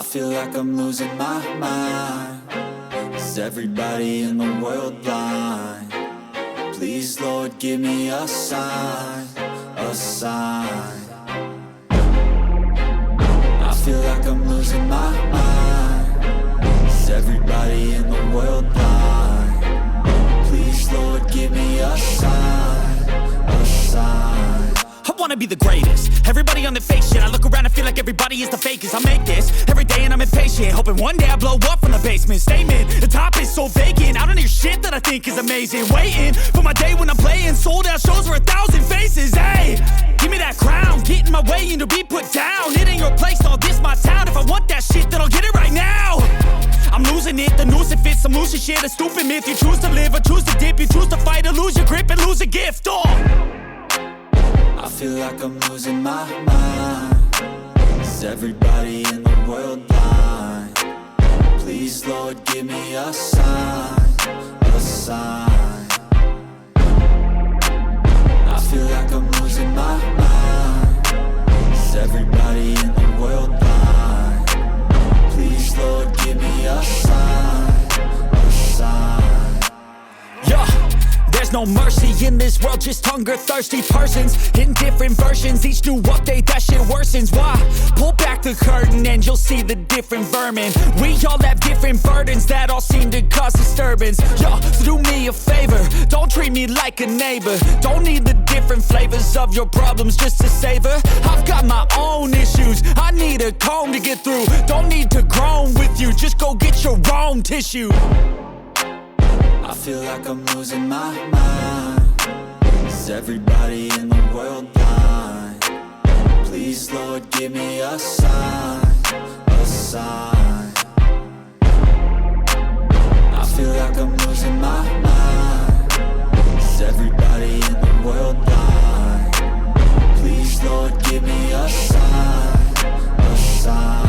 I feel like I'm losing my mind. Is everybody in the world blind? Please, Lord, give me a sign, a sign. I feel like I'm losing my mind. Is everybody in the world blind? Please, Lord, give me a sign, a sign. I wanna be the greatest. Everybody on the fake shit. I look around and feel like everybody is the fakest. I make this every day and I'm impatient, hoping one day I blow up from the basement. Statement, the top is so vacant. I don't hear shit that I think is amazing. Waiting for my day when I'm playing sold out shows for 1,000 faces. Hey, give me that crown, get in my way and to be put down. It ain't your place, all this my town. If I want that shit, then I'll get it right now. I'm losing it, the noose it fits. I'm losing shit, a stupid myth. You choose to live or choose to dip. You choose to fight or lose your grip and lose a gift. I feel like I'm losing my mind. Is everybody in the world blind? Please, Lord, give me a sign, a sign. I feel like I'm losing my mind. Is everybody in the world blind? Please, Lord, give me a sign, a sign. Yeah. There's no mercy in this world, just hunger-thirsty persons in different versions. Each new update, that shit worsens. Why? Pull back the curtain and you'll see the different vermin. We all have different burdens that all seem to cause disturbance. Yo, so do me a favor, don't treat me like a neighbor. Don't need the different flavors of your problems just to savor. I've got my own issues, I need a comb to get through. Don't need to groan with you, just go get your own tissue. I feel like I'm losing my mind. Is everybody in the world blind? Please, Lord, give me a sign, a sign. I feel like I'm losing my mind. Is everybody in the world blind? Please, Lord, give me a sign, a sign.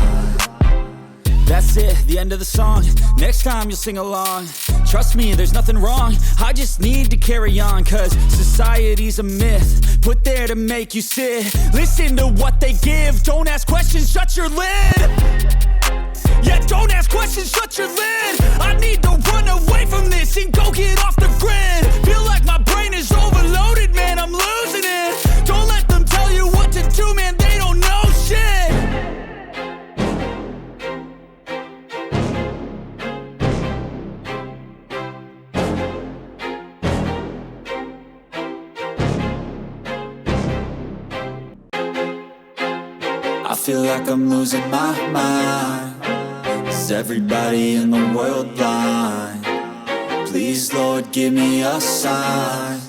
That's it, the end of the song. Next time you'll sing along. Trust me, there's nothing wrong. I just need to carry on, cause society's a myth put there to make you sit. Listen to what they give. Don't ask questions, shut your lid. Yeah, don't ask questions, shut your lid. I need to run away from this and go get off the grid. Feel like my brain is overloaded, man, I'm losing it. Don't let them tell you what to do, man, they don't know shit. I feel like I'm losing my mind. Is everybody in the world blind? Please, Lord, give me a sign,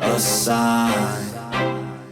a sign.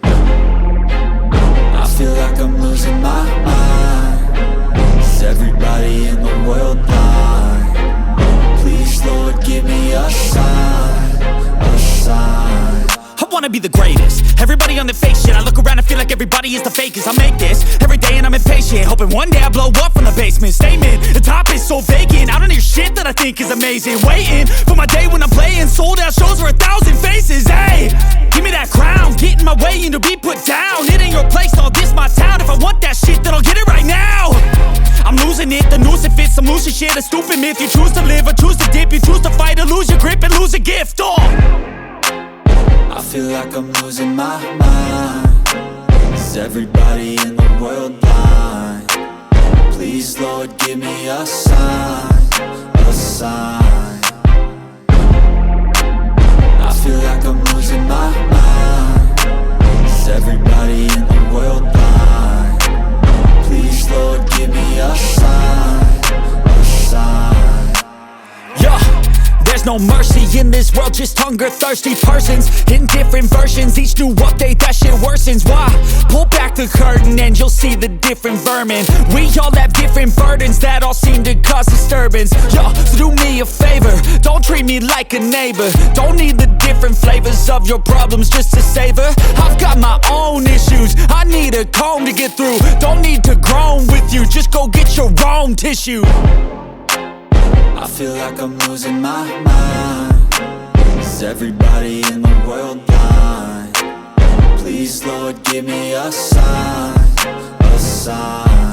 I feel like I'm losing my mind. Is everybody in the world blind? Please, Lord, give me a sign, a sign. I wanna be the greatest. Everybody on the fake shit. I look around and feel like everybody is the fakest. I make this every day and I'm impatient, hoping one day I blow up from the basement. Statement, the top is so vacant. I don't hear shit that I think is amazing. Waiting for my day when I'm playing sold out shows for 1,000 faces. Hey, give me that crown, get in my way and to be put down. It ain't your place, all this my town. If I want that shit, then I'll get it right now. I'm losing it, the noose it fits. I'm losing shit, a stupid myth. You choose to live or choose to dip. You choose to fight or lose your grip and lose a gift. I feel like I'm losing my mind. Is everybody in the world blind? Please, Lord, give me a sign, a sign. I feel like I'm losing my mind. Is everybody in the world blind? Please, Lord, give me a sign, a sign. Yeah. There's no mercy in this world, just hunger-thirsty persons in different versions. Each new update, that shit worsens. Why? Pull back the curtain and you'll see the different vermin. We all have different burdens that all seem to cause disturbance. Yo, so do me a favor, don't treat me like a neighbor. Don't need the different flavors of your problems just to savor. I've got my own issues, I need a comb to get through. Don't need to groan with you, just go get your own tissue. I feel like I'm losing my mind. Is everybody in the world blind? Please, Lord, give me a sign, a sign.